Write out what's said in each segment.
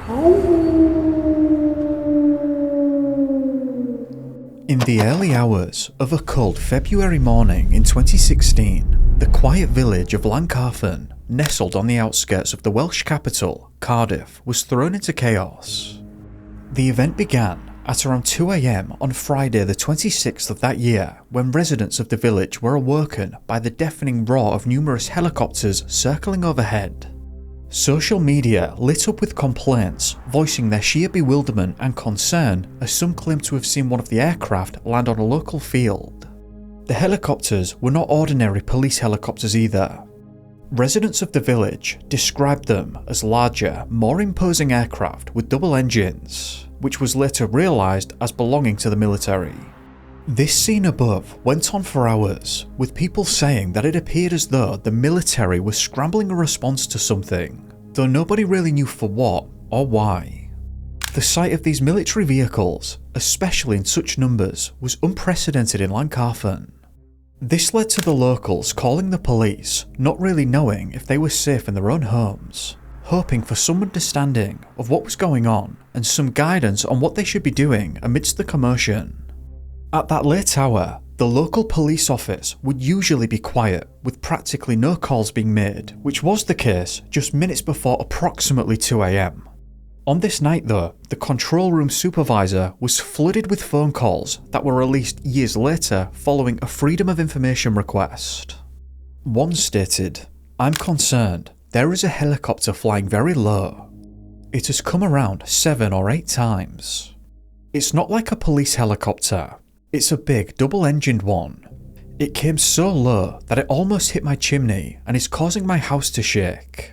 In the early hours of a cold February morning in 2016, the quiet village of Llangcarfen, nestled on the outskirts of the Welsh capital, Cardiff, was thrown into chaos. The event began at around 2 AM on Friday the 26th of that year, when residents of the village were awoken by the deafening roar of numerous helicopters circling overhead. Social media lit up with complaints, voicing their sheer bewilderment and concern as some claimed to have seen one of the aircraft land on a local field. The helicopters were not ordinary police helicopters either. Residents of the village described them as larger, more imposing aircraft with double engines, which was later realised as belonging to the military. This scene above went on for hours, with people saying that it appeared as though the military was scrambling a response to something, though nobody really knew for what or why. The sight of these military vehicles, especially in such numbers, was unprecedented in Llangcarfen. This led to the locals calling the police, not really knowing if they were safe in their own homes, hoping for some understanding of what was going on and some guidance on what they should be doing amidst the commotion. At that late hour, the local police office would usually be quiet, with practically no calls being made, which was the case just minutes before approximately 2 AM. On this night though, the control room supervisor was flooded with phone calls that were released years later following a Freedom of Information request. One stated, "I'm concerned. There is a helicopter flying very low. It has come around 7 or 8 times. It's not like a police helicopter. It's a big double-engined one. It came so low that it almost hit my chimney and is causing my house to shake."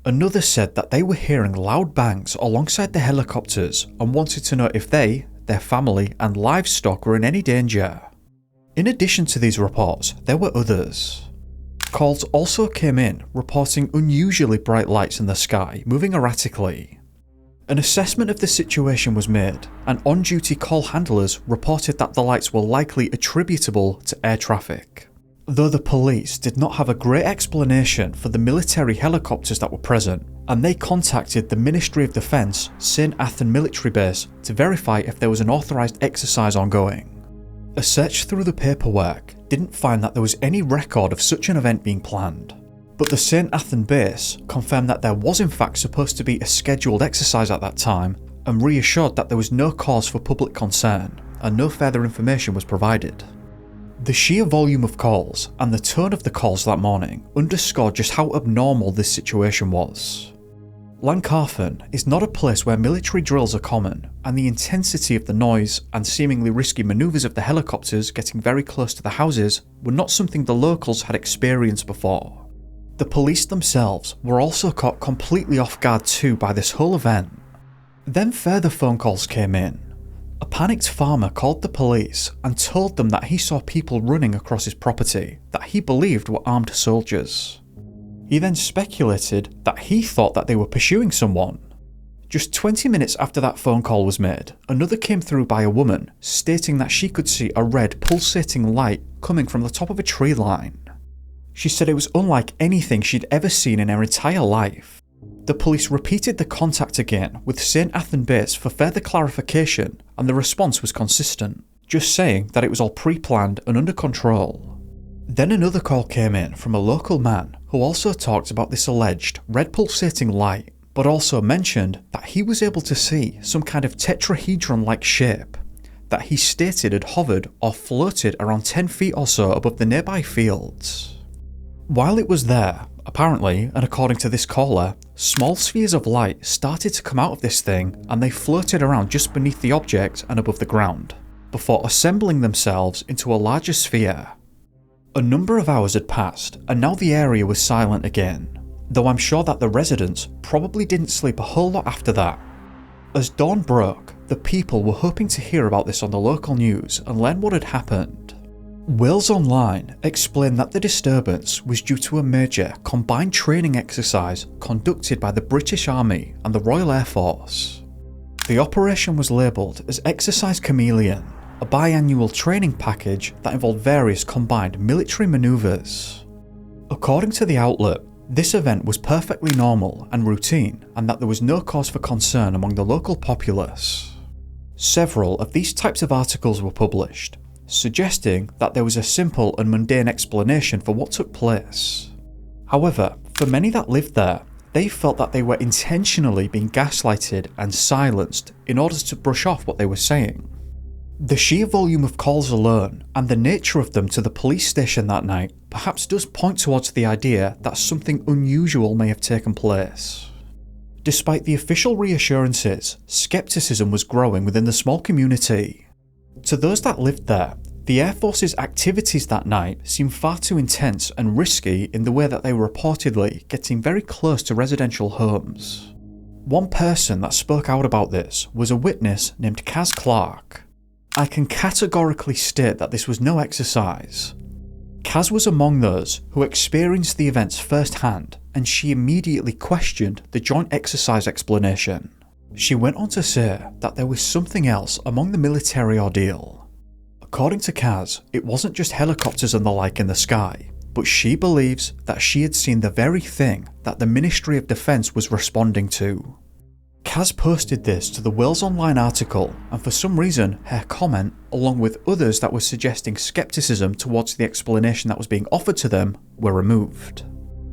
Another said that they were hearing loud bangs alongside the helicopters and wanted to know if they, their family and livestock were in any danger. In addition to these reports, there were others. Calls also came in reporting unusually bright lights in the sky moving erratically. An assessment of the situation was made, and on-duty call handlers reported that the lights were likely attributable to air traffic. Though the police did not have a great explanation for the military helicopters that were present, and they contacted the Ministry of Defence St Athan military base to verify if there was an authorised exercise ongoing. A search through the paperwork didn't find that there was any record of such an event being planned, but the St Athan base confirmed that there was in fact supposed to be a scheduled exercise at that time, and reassured that there was no cause for public concern, and no further information was provided. The sheer volume of calls and the tone of the calls that morning underscored just how abnormal this situation was. Llangcarfen is not a place where military drills are common, and the intensity of the noise and seemingly risky manoeuvres of the helicopters getting very close to the houses were not something the locals had experienced before. The police themselves were also caught completely off guard too by this whole event. Then further phone calls came in. A panicked farmer called the police and told them that he saw people running across his property that he believed were armed soldiers. He then speculated that he thought that they were pursuing someone. Just 20 minutes after that phone call was made, another came through by a woman stating that she could see a red pulsating light coming from the top of a tree line. She said it was unlike anything she'd ever seen in her entire life. The police repeated the contact again with St Athan base for further clarification, and the response was consistent, just saying that it was all pre-planned and under control. Then another call came in from a local man who also talked about this alleged red pulsating light, but also mentioned that he was able to see some kind of tetrahedron-like shape that he stated had hovered or floated around 10 feet or so above the nearby fields. While it was there, apparently, and according to this caller, small spheres of light started to come out of this thing and they floated around just beneath the object and above the ground, before assembling themselves into a larger sphere. A number of hours had passed and now the area was silent again, though I'm sure that the residents probably didn't sleep a whole lot after that. As dawn broke, the people were hoping to hear about this on the local news and learn what had happened. Wales Online explained that the disturbance was due to a major combined training exercise conducted by the British Army and the Royal Air Force. The operation was labelled as Exercise Chameleon, a biannual training package that involved various combined military manoeuvres. According to the outlet, This event was perfectly normal and routine, and that there was no cause for concern among the local populace. Several of these types of articles were published, suggesting that there was a simple and mundane explanation for what took place. However, for many that lived there, they felt that they were intentionally being gaslighted and silenced in order to brush off what they were saying. The sheer volume of calls alone, and the nature of them to the police station that night, perhaps does point towards the idea that something unusual may have taken place. Despite the official reassurances, skepticism was growing within the small community. To those that lived there, the Air Force's activities that night seemed far too intense and risky in the way that they were reportedly getting very close to residential homes. One person that spoke out about this was a witness named Kaz Clark. I can categorically state that this was no exercise. Kaz was among those who experienced the events firsthand, and she immediately questioned the joint exercise explanation. She went on to say that there was something else among the military ordeal. According to Kaz, it wasn't just helicopters and the like in the sky, but she believes that she had seen the very thing that the Ministry of Defence was responding to. Kaz posted this to the Wales Online article, and for some reason her comment, along with others that were suggesting skepticism towards the explanation that was being offered to them, were removed.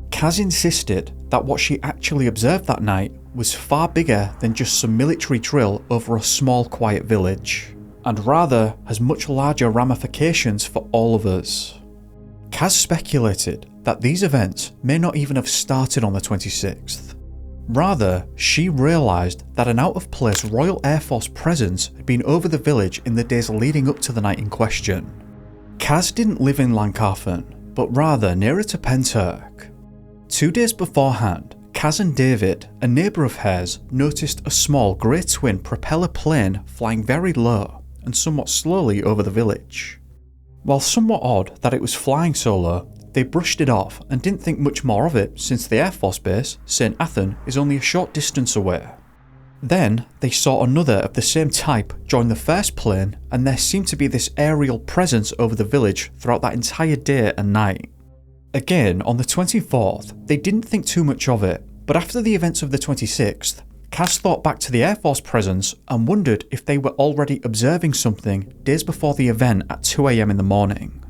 Kaz insisted that what she actually observed that night was far bigger than just some military drill over a small quiet village, and rather has much larger ramifications for all of us. Kaz speculated that these events may not even have started on the 26th. Rather, she realised that an out-of-place Royal Air Force presence had been over the village in the days leading up to the night in question. Kaz didn't live in Llangcarfen, but rather nearer to Pentyrch. 2 days beforehand, Kaz and David, a neighbour of hers, noticed a small grey twin propeller plane flying very low and somewhat slowly over the village. While somewhat odd that it was flying so low, they brushed it off and didn't think much more of it since the Air Force Base, St Athan, is only a short distance away. Then they saw another of the same type join the first plane, and there seemed to be this aerial presence over the village throughout that entire day and night. Again, on the 24th, they didn't think too much of it, but after the events of the 26th, Kaz thought back to the Air Force presence and wondered if they were already observing something days before the event at 2 AM in the morning.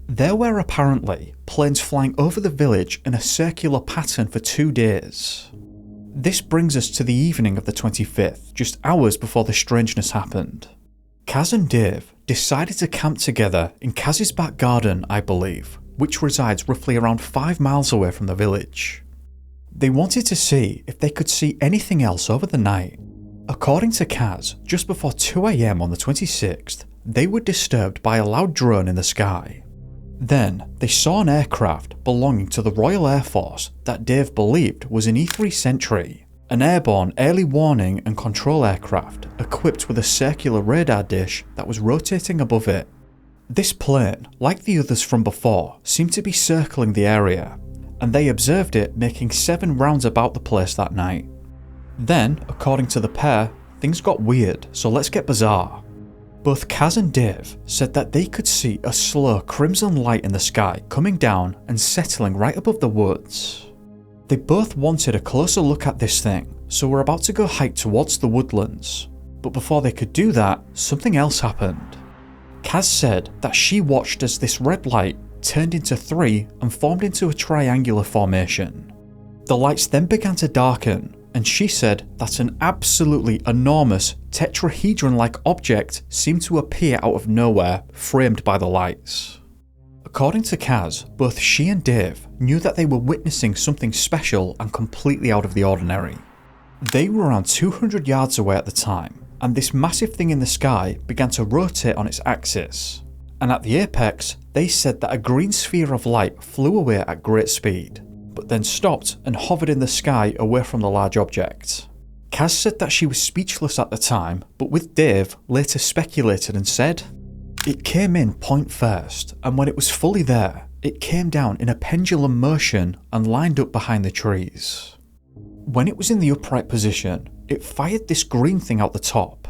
There were apparently planes flying over the village in a circular pattern for 2 days. This brings us to the evening of the 25th, just hours before the strangeness happened. Kaz and Dave decided to camp together in Kaz's back garden, I believe, which resides roughly around 5 miles away from the village. They wanted to see if they could see anything else over the night. According to Kaz, just before 2 AM on the 26th, they were disturbed by a loud drone in the sky. Then, they saw an aircraft belonging to the Royal Air Force that Dave believed was an E-3 Sentry, an airborne early warning and control aircraft equipped with a circular radar dish that was rotating above it. This plane, like the others from before, seemed to be circling the area, and they observed it making 7 rounds about the place that night. Then, according to the pair, things got weird, so let's get bizarre. Both Kaz and Dave said that they could see a slow crimson light in the sky coming down and settling right above the woods. They both wanted a closer look at this thing, so were about to go hike towards the woodlands. But before they could do that, something else happened. Kaz said that she watched as this red light turned into 3 and formed into a triangular formation. The lights then began to darken, and she said that an absolutely enormous tetrahedron-like object seemed to appear out of nowhere, framed by the lights. According to Kaz, both she and Dave knew that they were witnessing something special and completely out of the ordinary. They were around 200 yards away at the time, and this massive thing in the sky began to rotate on its axis. And at the apex, they said that a green sphere of light flew away at great speed, but then stopped and hovered in the sky away from the large object. Kaz said that she was speechless at the time, but with Dave later speculated and said, "It came in point first, and when it was fully there, it came down in a pendulum motion and lined up behind the trees. When it was in the upright position, it fired this green thing out the top.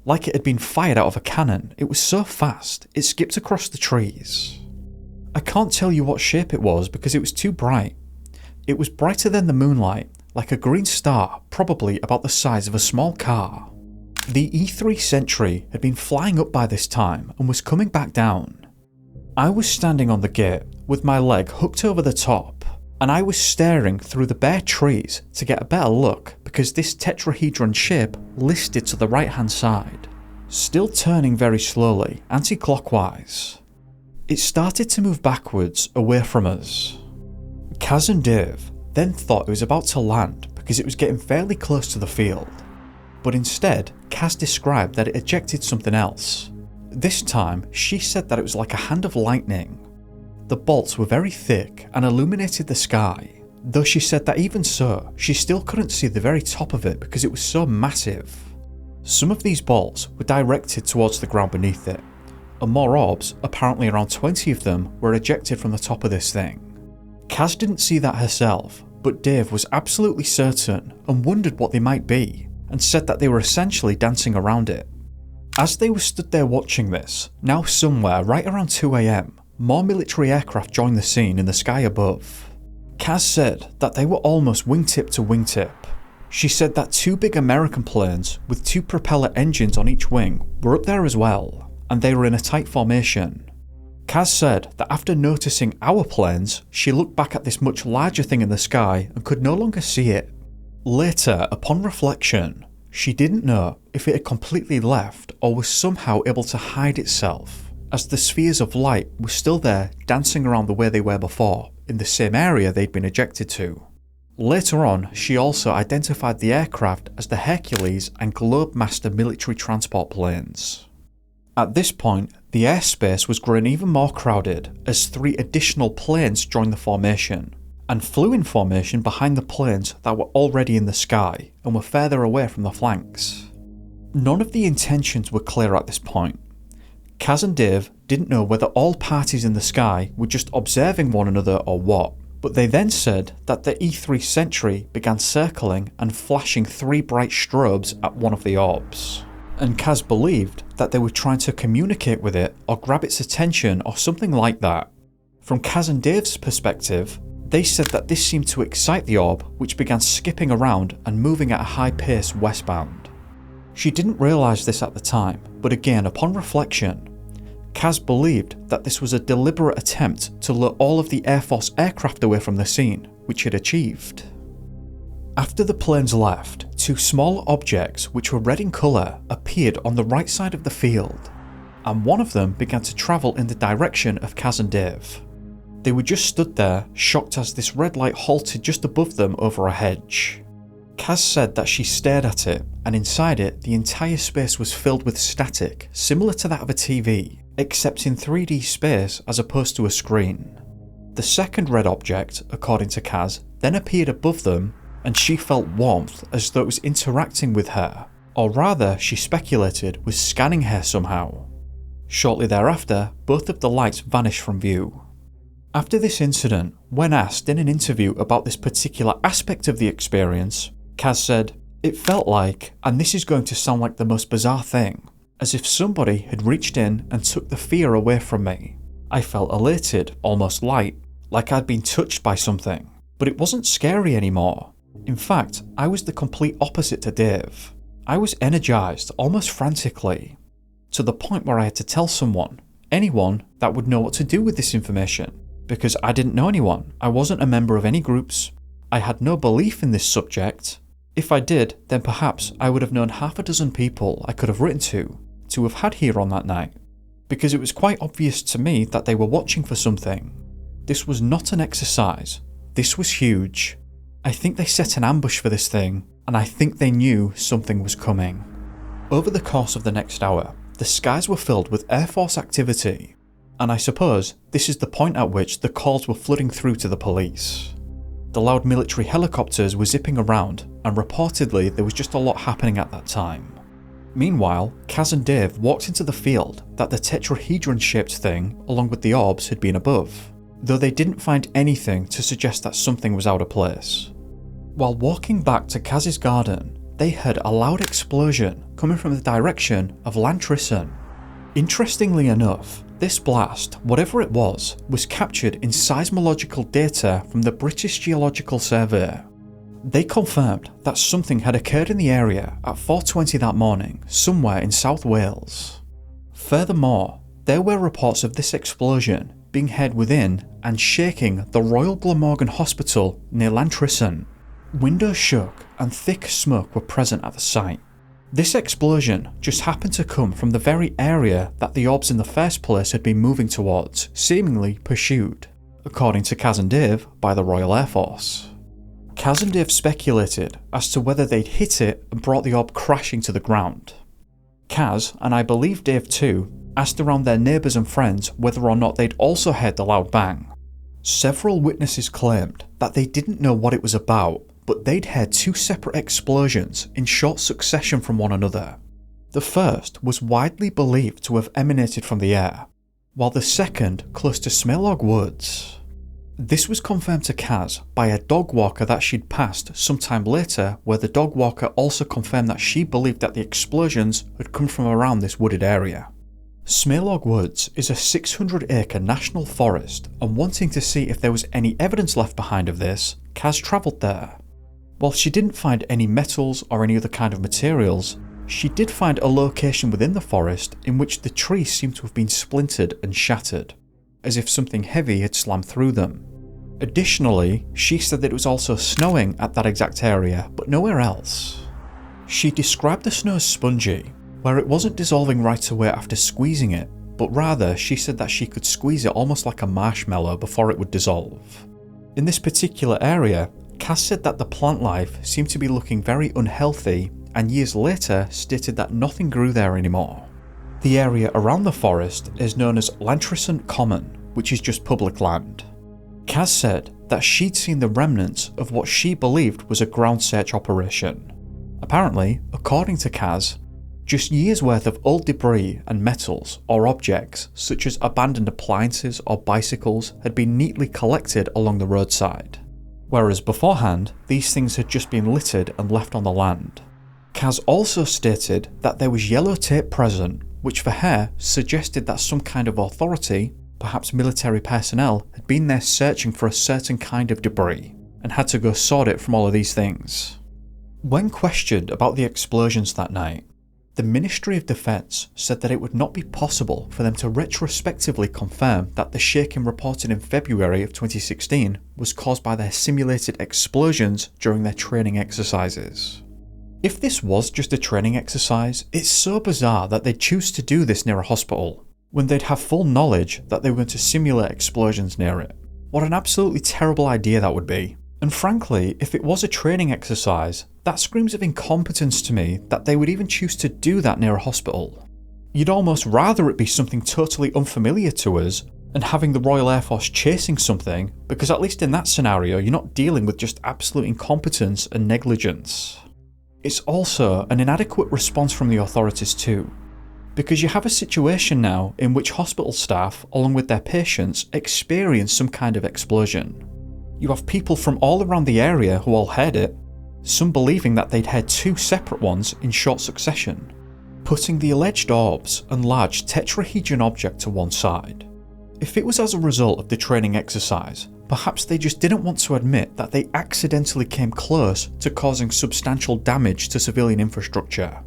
Like it had been fired out of a cannon, it was so fast, it skipped across the trees. I can't tell you what shape it was because it was too bright. It was brighter than the moonlight, like a green star, probably about the size of a small car. The E3 Sentry had been flying up by this time and was coming back down. I was standing on the gate with my leg hooked over the top, and I was staring through the bare trees to get a better look because this tetrahedron shape listed to the right hand side, still turning very slowly, anti-clockwise. It started to move backwards away from us. Kaz and Dave then thought it was about to land because it was getting fairly close to the field, but instead Kaz described that it ejected something else. This time she said that it was like a hand of lightning. The bolts were very thick and illuminated the sky, though she said that even so, she still couldn't see the very top of it because it was so massive. Some of these bolts were directed towards the ground beneath it, and more orbs, apparently around 20 of them, were ejected from the top of this thing. Kaz didn't see that herself, but Dave was absolutely certain and wondered what they might be, and said that they were essentially dancing around it. As they were stood there watching this, now somewhere right around 2 AM, more military aircraft joined the scene in the sky above. Kaz said that they were almost wingtip to wingtip. She said that 2 big American planes with 2 propeller engines on each wing were up there as well, and they were in a tight formation. Kaz said that after noticing our planes, she looked back at this much larger thing in the sky and could no longer see it. Later, upon reflection, she didn't know if it had completely left or was somehow able to hide itself, as the spheres of light were still there dancing around the way they were before, in the same area they'd been ejected to. Later on, she also identified the aircraft as the Hercules and Globemaster military transport planes. At this point, the airspace was growing even more crowded as 3 additional planes joined the formation, and flew in formation behind the planes that were already in the sky and were further away from the flanks. None of the intentions were clear at this point. Kaz and Dave didn't know whether all parties in the sky were just observing one another or what, but they then said that the E3 Sentry began circling and flashing 3 bright strobes at one of the orbs, and Kaz believed that they were trying to communicate with it or grab its attention or something like that. From Kaz and Dave's perspective, they said that this seemed to excite the orb, which began skipping around and moving at a high pace westbound. She didn't realise this at the time, but again upon reflection, Kaz believed that this was a deliberate attempt to lure all of the Air Force aircraft away from the scene, which it achieved. After the planes left, 2 small objects which were red in colour appeared on the right side of the field, and one of them began to travel in the direction of Kaz and Dave. They were just stood there, shocked as this red light halted just above them over a hedge. Kaz said that she stared at it, and inside it the entire space was filled with static, similar to that of a TV, except in 3D space as opposed to a screen. The second red object, according to Kaz, then appeared above them, and she felt warmth as though it was interacting with her, or rather, she speculated, was scanning her somehow. Shortly thereafter, both of the lights vanished from view. After this incident, when asked in an interview about this particular aspect of the experience, Kaz said, "It felt like, and this is going to sound like the most bizarre thing, as if somebody had reached in and took the fear away from me. I felt elated, almost light, like I'd been touched by something, but it wasn't scary anymore. In fact, I was the complete opposite to Dave. I was energized, almost frantically, to the point where I had to tell someone, anyone that would know what to do with this information, because I didn't know anyone. I wasn't a member of any groups. I had no belief in this subject. If I did, then perhaps I would have known half a dozen people I could have written to have had here on that night, because it was quite obvious to me that they were watching for something. This was not an exercise. This was huge. I think they set an ambush for this thing, and I think they knew something was coming." Over the course of the next hour, the skies were filled with Air Force activity, and I suppose this is the point at which the calls were flooding through to the police. The loud military helicopters were zipping around, and reportedly there was just a lot happening at that time. Meanwhile, Kaz and Dave walked into the field that the tetrahedron-shaped thing, along with the orbs, had been above, though they didn't find anything to suggest that something was out of place. While walking back to Kaz's garden, they heard a loud explosion coming from the direction of Llantrison. Interestingly enough, This blast, whatever it was captured in seismological data from the British Geological Survey. They confirmed that something had occurred in the area at 4:20 that morning, somewhere in South Wales. Furthermore, there were reports of this explosion being heard within and shaking the Royal Glamorgan Hospital near Llantrisson. Windows shook and thick smoke were present at the site. This explosion just happened to come from the very area that the orbs in the first place had been moving towards, seemingly pursued, according to Kaz and Dave, by the Royal Air Force. Kaz and Dave speculated as to whether they'd hit it and brought the orb crashing to the ground. Kaz, and I believe Dave too, asked around their neighbours and friends whether or not they'd also heard the loud bang. Several witnesses claimed that they didn't know what it was about, but they'd heard two separate explosions in short succession from one another. The first was widely believed to have emanated from the air, while the second close to Smailog Woods. This was confirmed to Kaz by a dog walker that she'd passed sometime later, where the dog walker also confirmed that she believed that the explosions had come from around this wooded area. Smailog Woods is a 600-acre national forest, and wanting to see if there was any evidence left behind of this, Kaz travelled there. While she didn't find any metals or any other kind of materials, she did find a location within the forest in which the trees seemed to have been splintered and shattered, as if something heavy had slammed through them. Additionally, she said that it was also snowing at that exact area, but nowhere else. She described the snow as spongy, where it wasn't dissolving right away after squeezing it, but rather she said that she could squeeze it almost like a marshmallow before it would dissolve. In this particular area, Kaz said that the plant life seemed to be looking very unhealthy, and years later stated that nothing grew there anymore. The area around the forest is known as Llantrisson Common, which is just public land. Kaz said that she'd seen the remnants of what she believed was a ground search operation. Apparently, according to Kaz, just years worth of old debris and metals or objects such as abandoned appliances or bicycles had been neatly collected along the roadside, whereas beforehand these things had just been littered and left on the land. Kaz also stated that there was yellow tape present, which for her suggested that some kind of authority, perhaps military personnel, had been there searching for a certain kind of debris and had to go sort it from all of these things. When questioned about the explosions that night, the Ministry of Defence said that it would not be possible for them to retrospectively confirm that the shaking reported in February of 2016 was caused by their simulated explosions during their training exercises. If this was just a training exercise, it's so bizarre that they'd choose to do this near a hospital, when they'd have full knowledge that they were going to simulate explosions near it. What an absolutely terrible idea that would be. And frankly, if it was a training exercise, that screams of incompetence to me that they would even choose to do that near a hospital. You'd almost rather it be something totally unfamiliar to us and having the Royal Air Force chasing something, because at least in that scenario you're not dealing with just absolute incompetence and negligence. It's also an inadequate response from the authorities too, because you have a situation now in which hospital staff, along with their patients, experience some kind of explosion. You have people from all around the area who all heard it, some believing that they'd heard two separate ones in short succession. Putting the alleged orbs and large tetrahedron object to one side, if it was as a result of the training exercise, perhaps they just didn't want to admit that they accidentally came close to causing substantial damage to civilian infrastructure.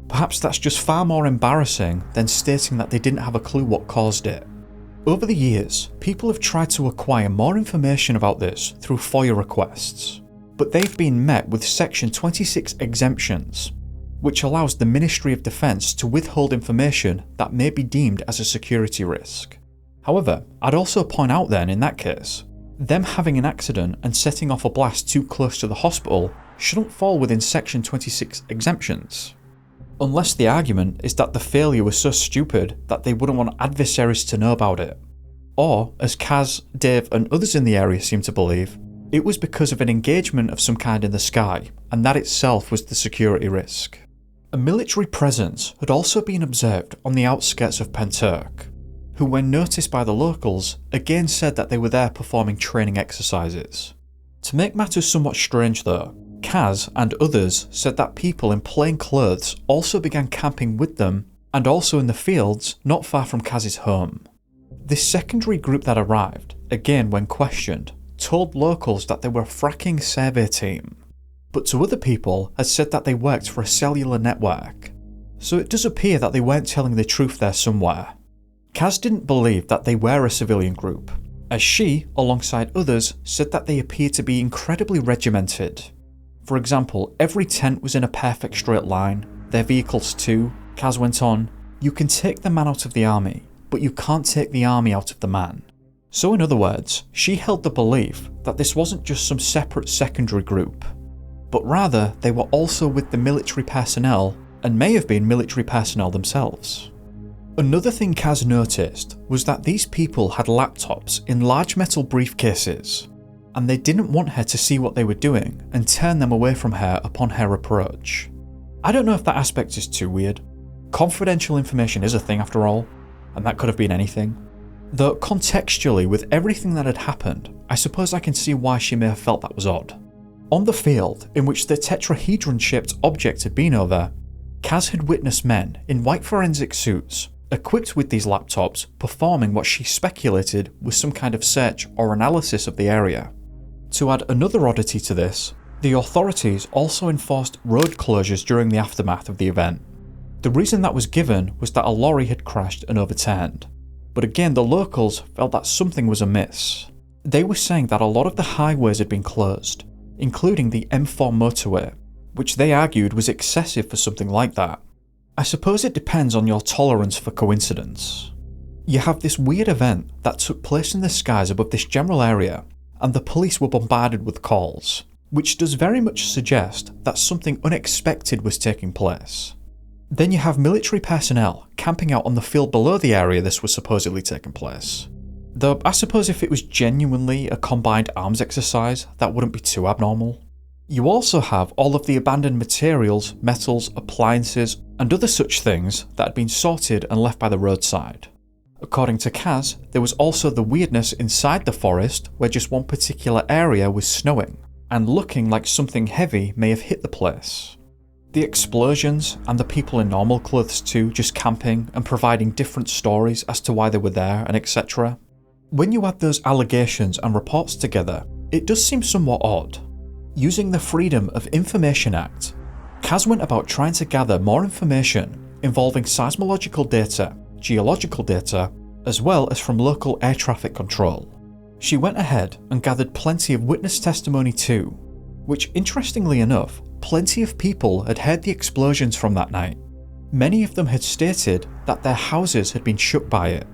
Perhaps that's just far more embarrassing than stating that they didn't have a clue what caused it. Over the years, people have tried to acquire more information about this through FOIA requests, but they've been met with Section 26 exemptions, which allows the Ministry of Defence to withhold information that may be deemed as a security risk. However, I'd also point out then in that case, them having an accident and setting off a blast too close to the hospital shouldn't fall within Section 26 exemptions. Unless the argument is that the failure was so stupid that they wouldn't want adversaries to know about it. Or, as Kaz, Dave and others in the area seem to believe, it was because of an engagement of some kind in the sky, and that itself was the security risk. A military presence had also been observed on the outskirts of Pentyrch, who when noticed by the locals, again said that they were there performing training exercises. To make matters somewhat strange though, Kaz and others said that people in plain clothes also began camping with them, and also in the fields not far from Kaz's home. This secondary group that arrived, again when questioned, told locals that they were a fracking survey team, but to other people had said that they worked for a cellular network, so it does appear that they weren't telling the truth there somewhere. Kaz didn't believe that they were a civilian group, as she, alongside others, said that they appeared to be incredibly regimented. For example, every tent was in a perfect straight line, their vehicles too. Kaz went on, "You can take the man out of the army, but you can't take the army out of the man." So in other words, she held the belief that this wasn't just some separate secondary group, but rather they were also with the military personnel and may have been military personnel themselves. Another thing Kaz noticed was that these people had laptops in large metal briefcases, and they didn't want her to see what they were doing and turn them away from her upon her approach. I don't know if that aspect is too weird. Confidential information is a thing after all, and that could have been anything. Though contextually, with everything that had happened, I suppose I can see why she may have felt that was odd. On the field in which the tetrahedron-shaped object had been over, Kaz had witnessed men in white forensic suits, equipped with these laptops, performing what she speculated was some kind of search or analysis of the area. To add another oddity to this, the authorities also enforced road closures during the aftermath of the event. The reason that was given was that a lorry had crashed and overturned, but again the locals felt that something was amiss. They were saying that a lot of the highways had been closed, including the M4 motorway, which they argued was excessive for something like that. I suppose it depends on your tolerance for coincidence. You have this weird event that took place in the skies above this general area, and the police were bombarded with calls, which does very much suggest that something unexpected was taking place. Then you have military personnel camping out on the field below the area this was supposedly taking place. Though I suppose if it was genuinely a combined arms exercise, that wouldn't be too abnormal. You also have all of the abandoned materials, metals, appliances, and other such things that had been sorted and left by the roadside. According to Kaz, there was also the weirdness inside the forest where just one particular area was snowing, and looking like something heavy may have hit the place. The explosions, and the people in normal clothes too, just camping and providing different stories as to why they were there and etc. When you add those allegations and reports together, it does seem somewhat odd. Using the Freedom of Information Act, Kaz went about trying to gather more information involving seismological data, geological data, as well as from local air traffic control. She went ahead and gathered plenty of witness testimony too, which interestingly enough, plenty of people had heard the explosions from that night. Many of them had stated that their houses had been shook by it,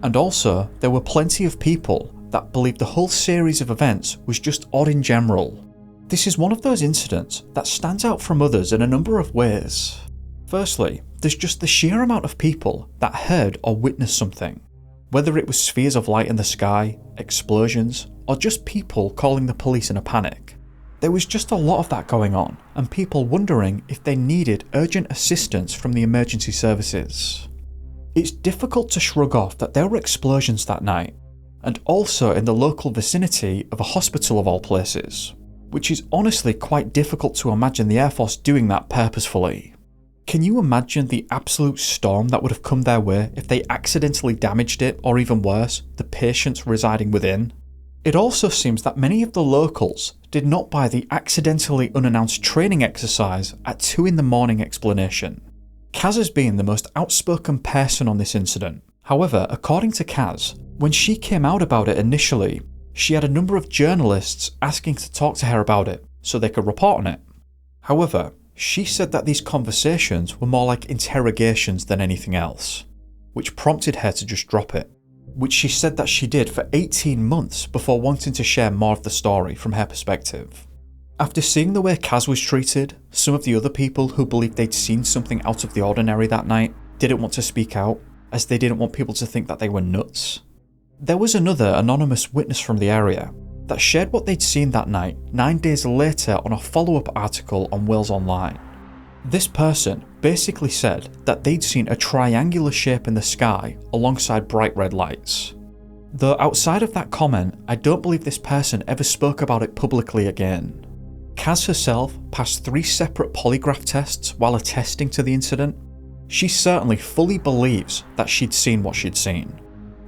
and also there were plenty of people that believed the whole series of events was just odd in general. This is one of those incidents that stands out from others in a number of ways. Firstly, there's just the sheer amount of people that heard or witnessed something, whether it was spheres of light in the sky, explosions, or just people calling the police in a panic. There was just a lot of that going on, and people wondering if they needed urgent assistance from the emergency services. It's difficult to shrug off that there were explosions that night, and also in the local vicinity of a hospital of all places, which is honestly quite difficult to imagine the Air Force doing that purposefully. Can you imagine the absolute storm that would have come their way if they accidentally damaged it, or even worse, the patients residing within? It also seems that many of the locals did not buy the accidentally unannounced training exercise at 2 a.m. explanation. Kaz has been the most outspoken person on this incident. However, according to Kaz, when she came out about it initially, she had a number of journalists asking to talk to her about it so they could report on it. However, she said that these conversations were more like interrogations than anything else, which prompted her to just drop it, which she said that she did for 18 months before wanting to share more of the story from her perspective. After seeing the way Kaz was treated, some of the other people who believed they'd seen something out of the ordinary that night didn't want to speak out, as they didn't want people to think that they were nuts. There was another anonymous witness from the area that shared what they'd seen that night 9 days later on a follow-up article on Wales Online. This person basically said that they'd seen a triangular shape in the sky alongside bright red lights. Though outside of that comment, I don't believe this person ever spoke about it publicly again. Kaz herself passed 3 separate polygraph tests while attesting to the incident. She certainly fully believes that she'd seen what she'd seen.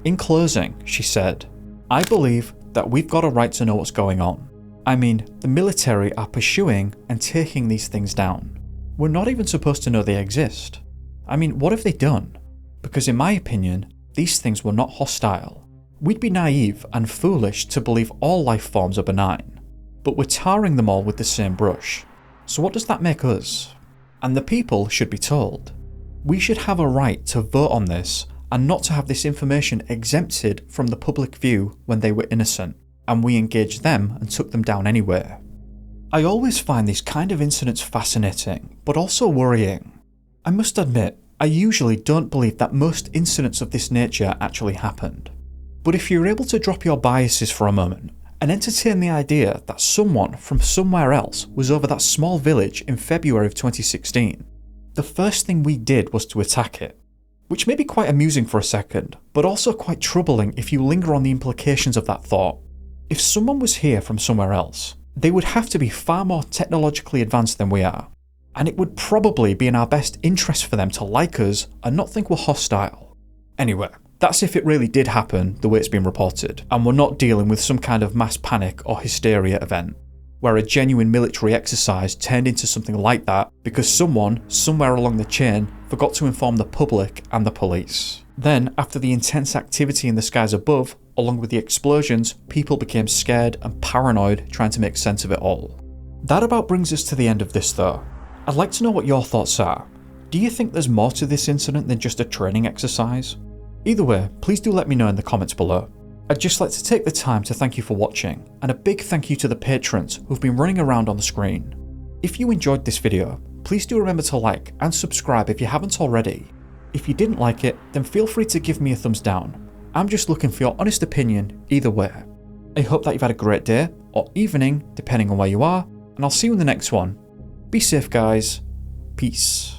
In closing, she said, "I believe that we've got a right to know what's going on. I mean, the military are pursuing and taking these things down. We're not even supposed to know they exist. I mean, what have they done? Because in my opinion, these things were not hostile. We'd be naive and foolish to believe all life forms are benign. But we're tarring them all with the same brush. So what does that make us? And the people should be told. We should have a right to vote on this and not to have this information exempted from the public view when they were innocent, and we engaged them and took them down anyway." I always find these kind of incidents fascinating, but also worrying. I must admit, I usually don't believe that most incidents of this nature actually happened. But if you're able to drop your biases for a moment and entertain the idea that someone from somewhere else was over that small village in February of 2016, the first thing we did was to attack it. Which may be quite amusing for a second, but also quite troubling if you linger on the implications of that thought. If someone was here from somewhere else, they would have to be far more technologically advanced than we are, and it would probably be in our best interest for them to like us and not think we're hostile. Anyway, that's if it really did happen the way it's been reported, and we're not dealing with some kind of mass panic or hysteria event, where a genuine military exercise turned into something like that because someone, somewhere along the chain, forgot to inform the public and the police. Then, after the intense activity in the skies above, along with the explosions, people became scared and paranoid trying to make sense of it all. That about brings us to the end of this though. I'd like to know what your thoughts are. Do you think there's more to this incident than just a training exercise? Either way, please do let me know in the comments below. I'd just like to take the time to thank you for watching, and a big thank you to the patrons who've been running around on the screen. If you enjoyed this video, please do remember to like and subscribe if you haven't already. If you didn't like it, then feel free to give me a thumbs down. I'm just looking for your honest opinion either way. I hope that you've had a great day, or evening, depending on where you are, and I'll see you in the next one. Be safe guys, peace.